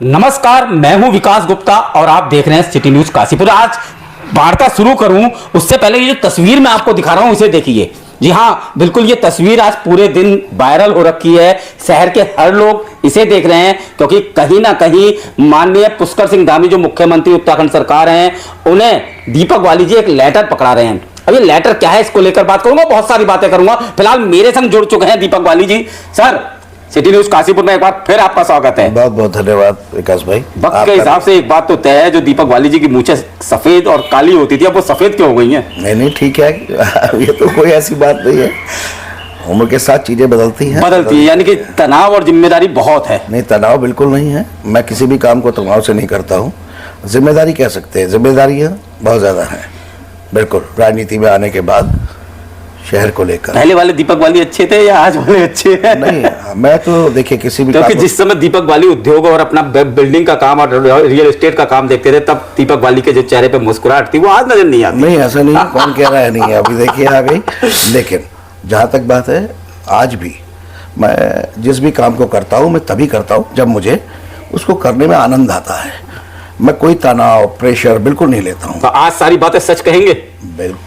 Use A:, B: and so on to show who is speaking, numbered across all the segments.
A: नमस्कार, मैं हूं विकास गुप्ता और आप देख रहे हैं सिटी न्यूज काशीपुर। आज वार्ता शुरू करूं उससे पहले ये जो तस्वीर मैं आपको दिखा रहा हूं इसे देखिए। जी हां, बिल्कुल ये तस्वीर आज पूरे दिन वायरल हो रखी है। शहर के हर लोग इसे देख रहे हैं क्योंकि कहीं ना कहीं माननीय पुष्कर सिंह धामी जो मुख्यमंत्री उत्तराखंड सरकार हैं, उन्हें दीपक वाली जी एक लेटर पकड़ा रहे हैं। अब ये लेटर क्या है इसको लेकर बात करूंगा, बहुत सारी बातें करूंगा। फिलहाल मेरे संग जुड़ चुके हैं दीपक वाली जी। सर, सिटी न्यूज काशीपुर में एक बार फिर आपका स्वागत है।
B: बहुत बहुत धन्यवाद विकास भाई।
A: वक्त के हिसाब से एक बात तो तय है, जो दीपक वाली जी की मूछें सफेद और काली होती थी अब वो सफेद क्यों हो गई हैं?
B: नहीं ठीक है। ये तो कोई ऐसी बात नहीं है, उम्र के साथ चीजें बदलती हैं।
A: यानी कि तनाव और जिम्मेदारी बहुत है।
B: नहीं, तनाव बिल्कुल नहीं है। मैं किसी भी काम को तनाव से नहीं करता हूँ। जिम्मेदारी कह सकते हैं, जिम्मेदारियाँ बहुत ज्यादा हैं। बिल्कुल, राजनीति में आने के बाद शहर को लेकर।
A: पहले वाले दीपक वाली अच्छे थे या आज वाले अच्छे हैं?
B: नहीं, मैं तो देखिए किसी भी,
A: क्योंकि जिस समय दीपक वाली उद्योग और अपना बिल्डिंग का काम और रियल एस्टेट का काम देखते थे, तब दीपक वाली के जो चेहरे पे मुस्कुराहट थी वो आज नजर नहीं आती।
B: नहीं, ऐसा नहीं, कौन कह रहा है नहीं है, अभी देखिए आ गई। लेकिन जहाँ तक बात है, आज भी मैं जिस भी काम को करता हूँ मैं तभी करता हूँ जब मुझे उसको करने में आनंद आता है। मैं कोई तनाव प्रेशर बिल्कुल नहीं लेता हूँ।
A: तो आज सारी बातें सच कहेंगे?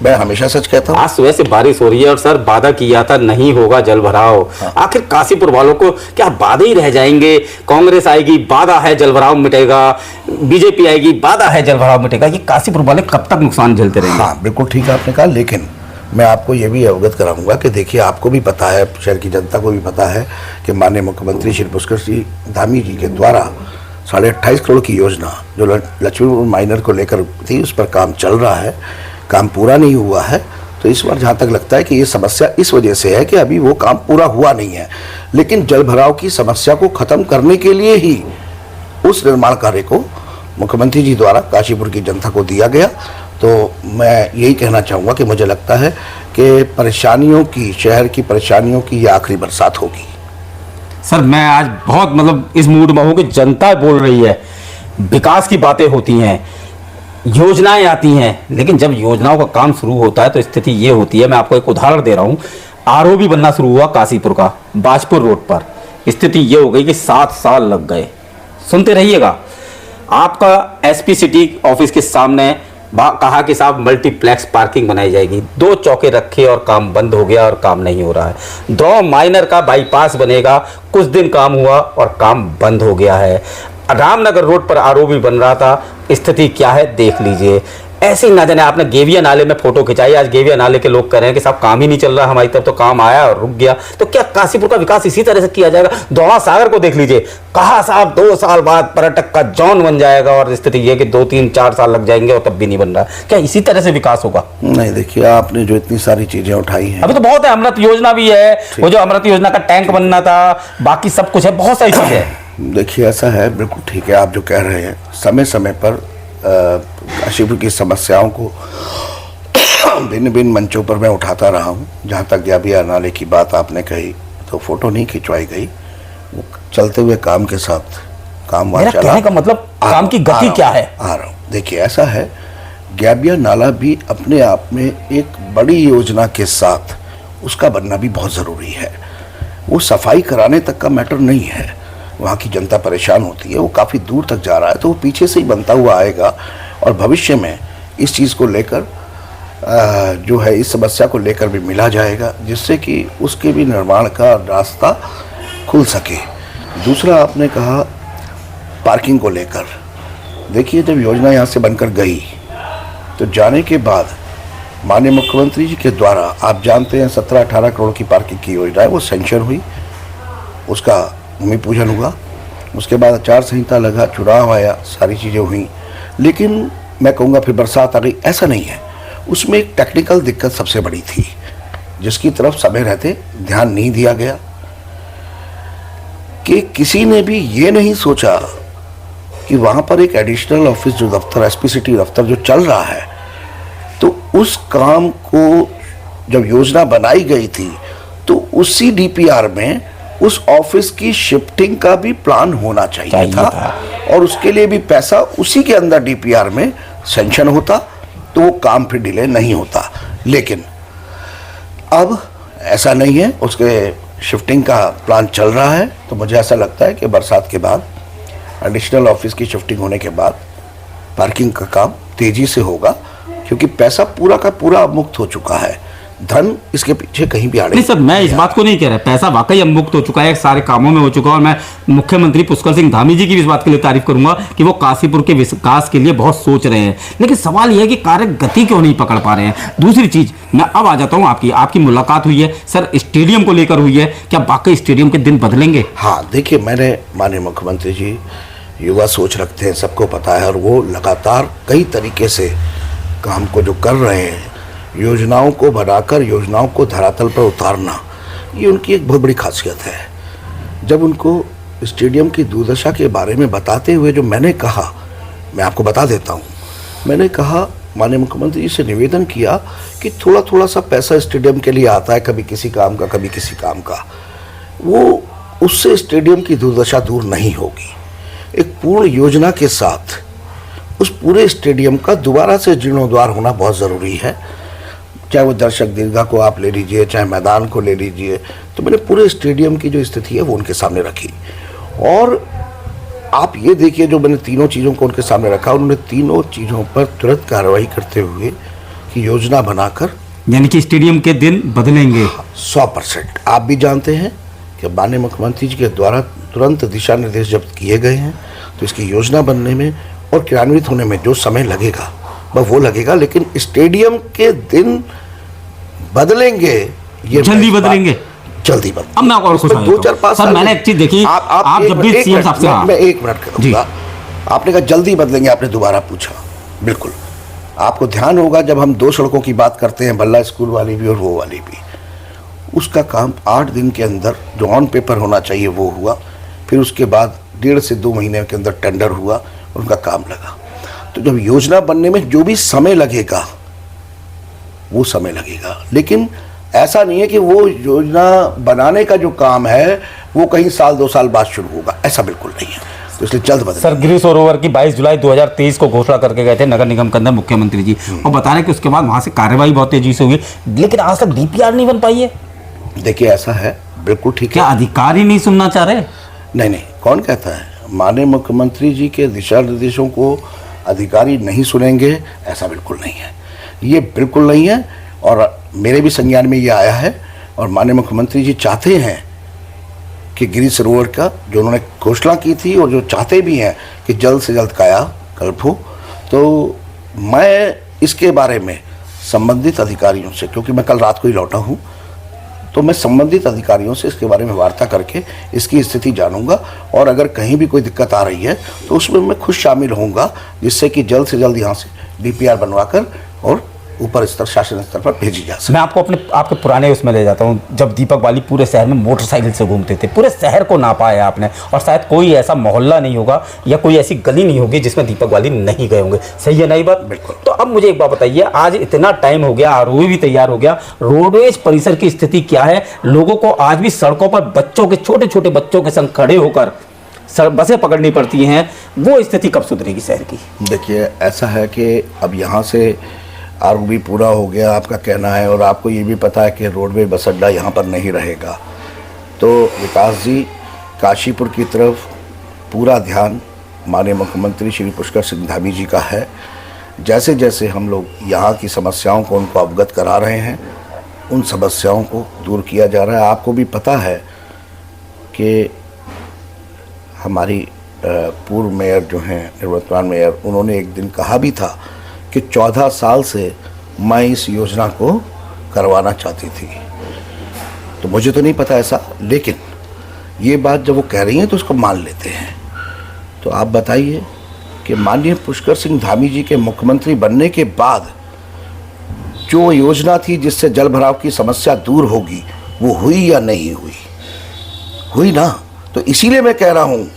B: मैं हमेशा सच कहता हूँ।
A: आज सुबह से बारिश हो रही है और सर वादा किया था नहीं होगा जल भराव। आखिर काशीपुर वालों को क्या वादे ही रह जाएंगे? कांग्रेस आएगी, वादा है जल भराव मिटेगा, बीजेपी आएगी, वादा है जल भराव मिटेगा। ये काशीपुर वाले कब तक नुकसान झेलते रहेंगे?
B: हाँ बिल्कुल ठीक है आपने कहा, लेकिन मैं आपको ये भी अवगत कराऊंगा कि देखिए, आपको भी पता है, शहर की जनता को भी पता है कि माननीय मुख्यमंत्री श्री पुष्कर सिंह धामी जी के द्वारा 28.5 करोड़ की योजना जो लक्ष्मीपुर माइनर को लेकर थी, उस पर काम चल रहा है। काम पूरा नहीं हुआ है। तो इस बार जहाँ तक लगता है कि ये समस्या इस वजह से है कि अभी वो काम पूरा हुआ नहीं है। लेकिन जल भराव की समस्या को ख़त्म करने के लिए ही उस निर्माण कार्य को मुख्यमंत्री जी द्वारा काशीपुर की जनता को दिया गया। तो मैं यही कहना चाहूँगा कि मुझे लगता है कि परेशानियों की, शहर की परेशानियों की ये आखिरी बरसात होगी।
A: सर, मैं आज बहुत इस मूड में हूं कि जनता बोल रही है, विकास की बातें होती हैं, योजनाएं आती हैं, लेकिन जब योजनाओं का काम शुरू होता है तो स्थिति ये होती है। मैं आपको एक उदाहरण दे रहा हूं। आरओबी बनना शुरू हुआ काशीपुर का, बाजपुर रोड पर। स्थिति ये हो गई कि 7 साल लग गए। सुनते रहिएगा। आपका एसपी सिटी ऑफिस के सामने कहा कि साहब मल्टीप्लेक्स पार्किंग बनाई जाएगी। 2 चौके रखे और काम बंद हो गया और काम नहीं हो रहा है। 2 माइनर का बाईपास बनेगा, कुछ दिन काम हुआ और काम बंद हो गया है। रामनगर रोड पर आरओबी बन रहा था, स्थिति क्या है देख लीजिए। ऐसे ही ना जाने आपने गेविया नाले में फोटो खिंचाई, आज गेविया नाले के लोग कह रहे हैं कि साहब काम ही नहीं चल रहा, हमारी तरफ तो काम आया और रुक गया। तो क्या काशीपुर का विकास इसी तरह से किया जाएगा? दोहा सागर को देख लीजिए, कहा साहब 2 साल बाद पर्यटक का जॉन बन जाएगा और स्थिति ये कि 2, 3, 4 साल लग जाएंगे और तब भी नहीं बन रहा। क्या इसी तरह से विकास होगा?
B: नहीं, देखिए आपने जो इतनी सारी चीजें उठाई हैं,
A: अभी तो बहुत है। अमृत योजना भी है, वो जो अमृत योजना का टैंक बनना था, बाकी सब कुछ है, बहुत सारी चीजें है।
B: देखिए ऐसा है, बिल्कुल ठीक है आप जो कह रहे हैं। समय समय पर काशीपुर की समस्याओं को भिन्न भिन्न मंचों पर मैं उठाता रहा हूँ। जहाँ तक गेविया नाले की बात आपने कही, तो फोटो नहीं खिंचवाई गई, वो चलते हुए काम के साथ काम वहाँ चला।
A: कहने का मतलब काम की गति क्या है?
B: आ रहा हूँ। देखिए ऐसा है, गेविया नाला भी अपने आप में एक बड़ी योजना के साथ उसका बनना भी बहुत ज़रूरी है। वो सफाई कराने तक का मैटर नहीं है। वहाँ की जनता परेशान होती है, वो काफ़ी दूर तक जा रहा है, तो वो पीछे से ही बनता हुआ आएगा। और भविष्य में इस चीज़ को लेकर जो है, इस समस्या को लेकर भी मिला जाएगा, जिससे कि उसके भी निर्माण का रास्ता खुल सके। दूसरा आपने कहा पार्किंग को लेकर। देखिए, जब योजना यहाँ से बनकर गई तो जाने के बाद माननीय मुख्यमंत्री जी के द्वारा, आप जानते हैं 17-18 करोड़ की पार्किंग की योजना है, वो सेंक्शन हुई, उसका भूमि पूजन हुआ, उसके बाद आचार संहिता लगा, चुनाव आया, सारी चीज़ें हुई। लेकिन मैं कहूँगा फिर बरसात आ गई। ऐसा नहीं है, उसमें एक टेक्निकल दिक्कत सबसे बड़ी थी, जिसकी तरफ समय रहते ध्यान नहीं दिया गया। कि किसी ने भी ये नहीं सोचा कि वहाँ पर एक एडिशनल ऑफिस जो दफ्तर, एसपी सिटी दफ्तर जो चल रहा है, तो उस काम को जब योजना बनाई गई थी तो उसी डीपीआर में उस ऑफिस की शिफ्टिंग का भी प्लान होना चाहिए था। और उसके लिए भी पैसा उसी के अंदर डीपीआर में सेंक्शन होता, तो वो काम फिर डिले नहीं होता। लेकिन अब ऐसा नहीं है, उसके शिफ्टिंग का प्लान चल रहा है। तो मुझे ऐसा लगता है कि बरसात के बाद एडिशनल ऑफिस की शिफ्टिंग होने के बाद पार्किंग का काम तेजी से होगा, क्योंकि पैसा पूरा का पूरा अब मुक्त हो चुका है, धन इसके पीछे कहीं भी आड़े
A: नहीं सर, मैं इस बात को नहीं कह रहा, पैसा वाकई अब मुक्त हो चुका है, सारे कामों में हो चुका है। और मैं मुख्यमंत्री पुष्कर सिंह धामी जी की भी इस बात के लिए तारीफ करूंगा कि वो काशीपुर के विकास के लिए बहुत सोच रहे हैं, लेकिन सवाल यह है कि कार्य गति क्यों नहीं पकड़ पा रहे हैं। दूसरी चीज, मैं अब आ जाता हूँ, आपकी मुलाकात हुई है सर, स्टेडियम को लेकर हुई है, क्या वाकई स्टेडियम के दिन बदलेंगे?
B: हाँ देखिए, मैंने माननीय मुख्यमंत्री जी युवा सोच रखते हैं, सबको पता है, और वो लगातार कई तरीके से काम को जो कर रहे हैं, योजनाओं को बनाकर योजनाओं को धरातल पर उतारना, ये उनकी एक बहुत बड़ी खासियत है। जब उनको स्टेडियम की दुर्दशा के बारे में बताते हुए जो मैंने कहा, मैं आपको बता देता हूँ, मैंने कहा माननीय मुख्यमंत्री जी से निवेदन किया कि थोड़ा थोड़ा सा पैसा स्टेडियम के लिए आता है, कभी किसी काम का कभी किसी काम का, वो उससे स्टेडियम की दुर्दशा दूर नहीं होगी। एक पूर्ण योजना के साथ उस पूरे स्टेडियम का दोबारा से जीर्णोद्धार होना बहुत ज़रूरी है। चाहे वो दर्शक दीर्घा को आप ले लीजिए, चाहे मैदान को ले लीजिए, तो मैंने पूरे स्टेडियम की जो स्थिति है वो उनके सामने रखी। और आप ये देखिए, जो मैंने तीनों चीज़ों को उनके सामने रखा, उन्होंने तीनों चीज़ों पर तुरंत कार्रवाई करते हुए कि योजना बनाकर,
A: यानी कि स्टेडियम के दिन बदलेंगे
B: 100%। आप भी जानते हैं कि माननीय मुख्यमंत्री जी के द्वारा तुरंत दिशा निर्देश जब किए गए हैं, तो इसकी योजना बनने में और क्रियान्वित होने में जो समय लगेगा वो लगेगा, लेकिन स्टेडियम के दिन बदलेंगे, ये
A: जल्दी बदलेंगे,
B: जल्दी बदलेंगे।
A: अब मैं और कुछ
B: 2-4-5
A: सर, मैंने एक चीज देखी, आप जब भी सीएम साहब से,
B: मैं एक मिनट करूंगा, आपने कहा जल्दी बदलेंगे, आपने दोबारा पूछा, बिल्कुल आपको ध्यान होगा जब हम 2 सड़कों की बात करते हैं, बल्ला स्कूल वाली भी और वो वाली भी, उसका काम 8 दिन के अंदर जो ऑन पेपर होना चाहिए वो हुआ, फिर उसके बाद 1.5 से 2 महीने के अंदर टेंडर हुआ, उनका काम लगा। तो जब योजना बनने में जो भी समय लगेगा वो समय लगेगा, लेकिन ऐसा नहीं है कि वो योजना बनाने का जो काम है वो कहीं साल 2 साल बाद शुरू होगा, ऐसा बिल्कुल नहीं है। तो इसलिए जल्द बदल।
A: सर, गिरी सरोवर की 22 जुलाई 2023 को घोषणा करके गए थे नगर निगम के अंदर मुख्यमंत्री जी, और बता रहे कि उसके बाद वहां से कार्यवाही बहुत तेजी से हुई, लेकिन आज तक डीपीआर नहीं बन पाई है।
B: देखिए ऐसा है, बिल्कुल ठीक है।
A: क्या अधिकारी नहीं सुनना चाह रहे?
B: नहीं, कौन कहता है? माननीय मुख्यमंत्री जी के दिशा निर्देशों को अधिकारी नहीं सुनेंगे, ऐसा बिल्कुल नहीं है, ये बिल्कुल नहीं है। और मेरे भी संज्ञान में ये आया है, और माननीय मुख्यमंत्री जी चाहते हैं कि गिरी सरोवर का जो उन्होंने घोषणा की थी और जो चाहते भी हैं कि जल्द से जल्द कायाकल्प हो। तो मैं इसके बारे में संबंधित अधिकारियों से, क्योंकि मैं कल रात को ही लौटा हूँ, तो मैं संबंधित अधिकारियों से इसके बारे में वार्ता करके इसकी स्थिति जानूंगा, और अगर कहीं भी कोई दिक्कत आ रही है तो उसमें मैं खुद शामिल होऊंगा, जिससे कि जल्द से जल्द यहाँ से डीपीआर बनवाकर और ऊपर स्तर, शासन स्तर पर भेजी जा सके।
A: मैं आपके पुराने उसमें ले जाता हूँ, जब दीपक वाली पूरे शहर में मोटरसाइकिल से घूमते थे, पूरे शहर को नापा है आपने, और शायद कोई ऐसा मोहल्ला नहीं होगा या कोई ऐसी गली नहीं होगी जिसमें दीपक वाली नहीं गए होंगे। सही है ना ये बात?
B: बिल्कुल।
A: तो अब मुझे एक बात बताइए, आज इतना टाइम हो गया, आरओबी भी तैयार हो गया, रोडवेज परिसर की स्थिति क्या है? लोगों को आज भी सड़कों पर बच्चों के, छोटे छोटे बच्चों के संग खड़े होकर बसें पकड़नी पड़ती हैं, वो स्थिति कब सुधरेगी शहर की?
B: देखिए ऐसा है कि अब यहाँ से आरओबी पूरा हो गया, आपका कहना है, और आपको ये भी पता है कि रोडवे बस अड्डा यहाँ पर नहीं रहेगा, तो विकास जी काशीपुर की तरफ पूरा ध्यान माननीय मुख्यमंत्री श्री पुष्कर सिंह धामी जी का है। जैसे जैसे हम लोग यहाँ की समस्याओं को उनको अवगत करा रहे हैं, उन समस्याओं को दूर किया जा रहा है। आपको भी पता है कि हमारी पूर्व मेयर जो हैं, निवर्तमान मेयर, उन्होंने एक दिन कहा भी था कि 14 साल से मैं इस योजना को करवाना चाहती थी। तो मुझे तो नहीं पता ऐसा, लेकिन ये बात जब वो कह रही हैं तो उसको मान लेते हैं। तो आप बताइए कि माननीय पुष्कर सिंह धामी जी के मुख्यमंत्री बनने के बाद जो योजना थी जिससे जल भराव की समस्या दूर होगी, वो हुई या नहीं हुई? हुई ना। तो इसीलिए मैं कह रहा हूँ,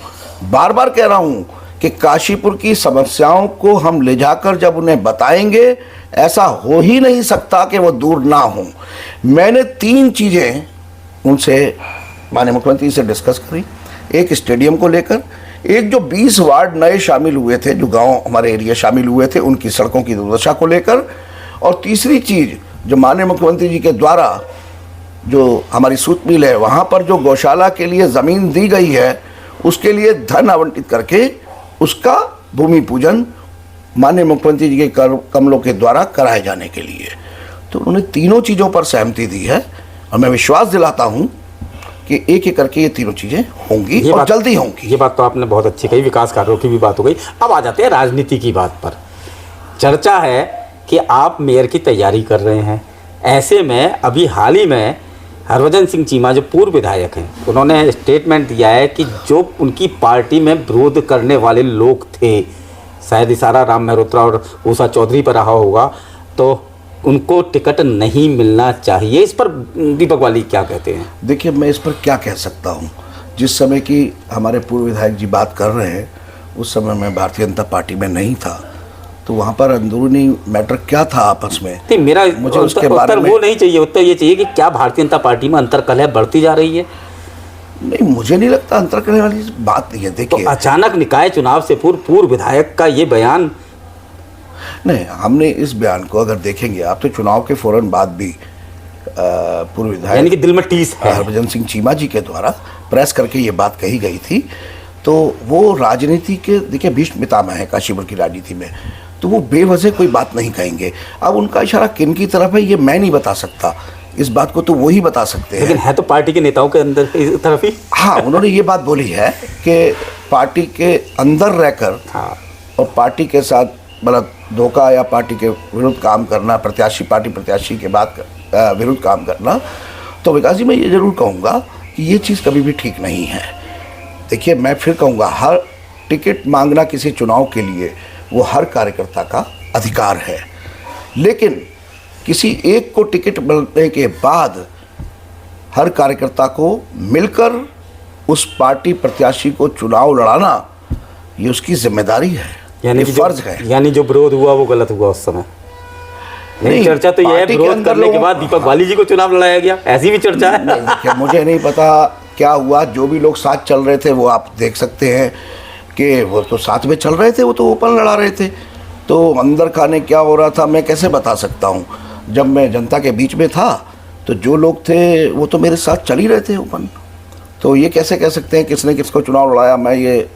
B: बार बार कह रहा हूँ कि काशीपुर की समस्याओं को हम ले जाकर जब उन्हें बताएंगे, ऐसा हो ही नहीं सकता कि वो दूर ना हो। मैंने 3 चीज़ें उनसे, माननीय मुख्यमंत्री से डिस्कस करी। एक स्टेडियम को लेकर, एक जो 20 वार्ड नए शामिल हुए थे, जो गांव हमारे एरिया शामिल हुए थे, उनकी सड़कों की दुर्दशा को लेकर, और तीसरी चीज़ जो माननीय मुख्यमंत्री जी के द्वारा जो हमारी सूत मिल है, वहाँ पर जो गौशाला के लिए ज़मीन दी गई है, उसके लिए धन आवंटित करके उसका भूमि पूजन माननीय मुख्यमंत्री जी के कमलों के द्वारा कराए जाने के लिए। तो उन्होंने तीनों चीज़ों पर सहमति दी है और मैं विश्वास दिलाता हूं कि एक एक करके ये तीनों चीज़ें होंगी और जल्दी होंगी।
A: ये बात तो आपने बहुत अच्छी कही, विकास कार्यों की भी बात हो गई। अब आ जाते हैं राजनीति की बात पर। चर्चा है कि आप मेयर की तैयारी कर रहे हैं। ऐसे में अभी हाल ही में हरभजन सिंह चीमा जो पूर्व विधायक हैं, उन्होंने स्टेटमेंट दिया है कि जो उनकी पार्टी में विरोध करने वाले लोग थे, शायद इशारा राम मेहरोत्रा और ऊषा चौधरी पर रहा होगा, तो उनको टिकट नहीं मिलना चाहिए। इस पर दीपक वाली क्या कहते हैं?
B: देखिए, मैं इस पर क्या कह सकता हूँ। जिस समय की हमारे पूर्व विधायक जी बात कर रहे हैं, उस समय मैं भारतीय जनता पार्टी में नहीं था, तो वहाँ पर अंदरूनी मैटर क्या था आपस में,
A: नहीं, मेरा
B: मुझे उसके बारे
A: उत्तर
B: में
A: वो नहीं चाहिए। उत्तर ये चाहिए कि क्या भारतीय जनता पार्टी में अंतर्कलह बढ़ती जा रही है?
B: नहीं, मुझे नहीं लगता अंतर करने वाली बात नहीं है। देखिए,
A: तो अचानक निकाय चुनाव से पूर्व विधायक का ये बयान,
B: नहीं, हमने इस बयान को अगर देखेंगे, आप तो चुनाव के फौरन बाद भी पूर्व
A: यानी
B: विधायक
A: कि दिल में टीस है।
B: हरभजन सिंह चीमा जी के द्वारा प्रेस करके ये बात कही गई थी, तो वो राजनीति के, देखिए, भीष्म पितामह है काशीपुर की राजनीति में, तो वो बेवजह कोई बात नहीं कहेंगे। अब उनका इशारा किन की तरफ है ये मैं नहीं बता सकता, इस बात को तो वो ही बता सकते हैं।
A: लेकिन है तो पार्टी के नेताओं के अंदर इस तरफ ही।
B: हाँ, उन्होंने ये बात बोली है कि पार्टी के अंदर रहकर
A: हाँ,
B: और पार्टी के साथ मतलब धोखा या पार्टी के विरुद्ध काम करना, पार्टी प्रत्याशी के बाद विरुद्ध काम करना, तो विकास जी मैं ये जरूर कहूँगा कि ये चीज़ कभी भी ठीक नहीं है। देखिए, मैं फिर कहूँगा, हर टिकट मांगना किसी चुनाव के लिए वो हर कार्यकर्ता का अधिकार है, लेकिन किसी एक को टिकट मिलने के बाद हर कार्यकर्ता को मिलकर उस पार्टी प्रत्याशी को चुनाव लड़ाना, ये उसकी जिम्मेदारी है,
A: यानी
B: ये
A: कि
B: फर्ज है।
A: यानी जो विरोध हुआ वो गलत हुआ उस समय। नहीं, चर्चा तो यह है
B: पार्टी के
A: विरोध
B: अंदर
A: करने के
B: लोगों-
A: बाद दीपक वाली जी को चुनाव लड़ाया गया, ऐसी भी चर्चा है।
B: नहीं, देखिए, मुझे नहीं पता क्या हुआ। जो भी लोग साथ चल रहे थे वो आप देख सकते हैं कि वो तो साथ में चल रहे थे, वो तो ओपन लड़ा रहे थे। तो अंदर खाने क्या हो रहा था मैं कैसे बता सकता हूँ। जब मैं जनता के बीच में था तो जो लोग थे वो तो मेरे साथ चल ही रहे थे ओपन। तो ये कैसे कह सकते हैं किसने किसको चुनाव लड़ाया, मैं ये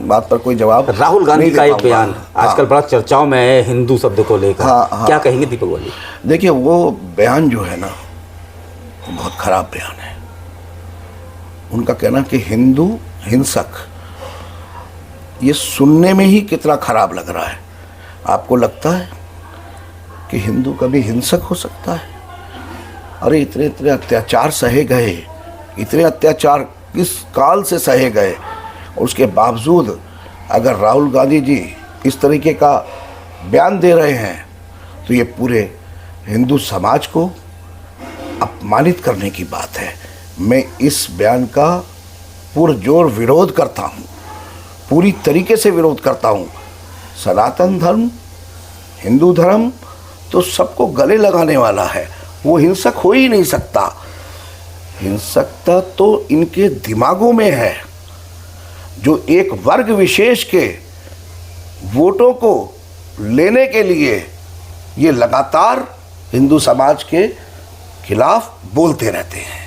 B: बात पर कोई जवाब
A: राहुल गांधी
B: नहीं
A: का
B: दे
A: एक
B: पाऊंगा।
A: बयान आजकल बड़ा चर्चाओं में है हिंदू शब्द को लेकर।
B: हाँ।
A: क्या कहेंगे दीपक वाली?
B: देखिए, वो बयान जो है ना, वो बहुत खराब बयान है। उनका कहना कि हिंदू हिंसक, ये सुनने में ही कितना खराब लग रहा है। आपको लगता है कि हिंदू कभी हिंसक हो सकता है? अरे इतने इतने अत्याचार सहे गए, इतने अत्याचार किस काल से सहे गए, और उसके बावजूद अगर राहुल गांधी जी इस तरीके का बयान दे रहे हैं तो ये पूरे हिंदू समाज को अपमानित करने की बात है। मैं इस बयान का पुरजोर विरोध करता हूँ, पूरी तरीके से विरोध करता हूँ। सनातन धर्म, हिंदू धर्म तो सबको गले लगाने वाला है, वो हिंसक हो ही नहीं सकता। हिंसकता तो इनके दिमागों में है, जो एक वर्ग विशेष के वोटों को लेने के लिए ये लगातार हिंदू समाज के खिलाफ बोलते रहते हैं।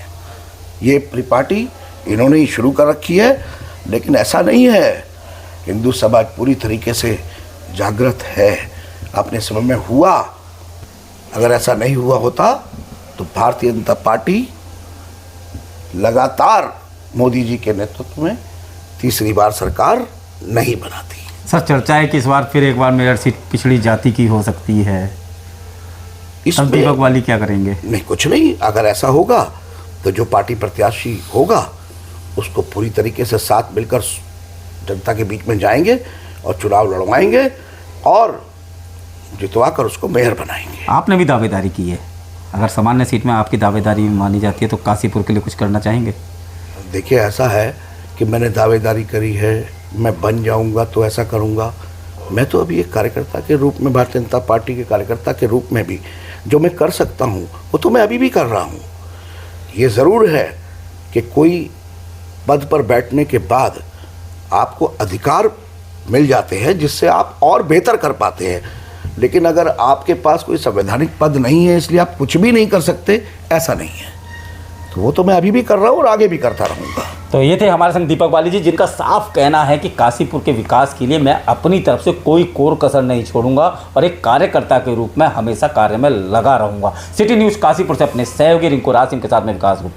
B: ये परिपाटी इन्होंने ही शुरू कर रखी है, लेकिन ऐसा नहीं है। हिंदू समाज पूरी तरीके से जागृत है, अपने समय में हुआ। अगर ऐसा नहीं हुआ होता तो भारतीय जनता पार्टी लगातार मोदी जी के नेतृत्व में तीसरी बार सरकार नहीं बनाती।
A: सर, चर्चा है कि इस बार फिर एक बार मेयर सीट पिछड़ी जाति की हो सकती है।
B: इसमें
A: दीपक वाली क्या करेंगे?
B: नहीं, कुछ नहीं। अगर ऐसा होगा तो जो पार्टी प्रत्याशी होगा उसको पूरी तरीके से साथ मिलकर जनता के बीच में जाएंगे और चुनाव लड़वाएंगे और जितवाकर उसको मेयर बनाएंगे।
A: आपने भी दावेदारी की है, अगर सामान्य सीट में आपकी दावेदारी मानी जाती है तो काशीपुर के लिए कुछ करना चाहेंगे?
B: देखिए, ऐसा है कि मैंने दावेदारी करी है, मैं बन जाऊंगा तो ऐसा करूंगा। मैं तो अभी एक कार्यकर्ता के रूप में, भारतीय जनता पार्टी के कार्यकर्ता के रूप में भी जो मैं कर सकता हूं वो तो मैं अभी भी कर रहा हूं। ये ज़रूर है कि कोई पद पर बैठने के बाद आपको अधिकार मिल जाते हैं जिससे आप और बेहतर कर पाते हैं, लेकिन अगर आपके पास कोई संवैधानिक पद नहीं है इसलिए आप कुछ भी नहीं कर सकते, ऐसा नहीं है। तो वो तो मैं अभी भी कर रहा हूँ और आगे भी करता रहूँगा।
A: तो ये थे हमारे संग दीपक बाली जी, जिनका साफ कहना है कि काशीपुर के विकास के लिए मैं अपनी तरफ से कोई कोर कसर नहीं छोड़ूंगा और एक कार्यकर्ता के रूप में हमेशा कार्य में लगा रहूंगा। सिटी न्यूज़ काशीपुर से अपने सहयोगी रिंकू रासिम के साथ में विकास गुप्ता।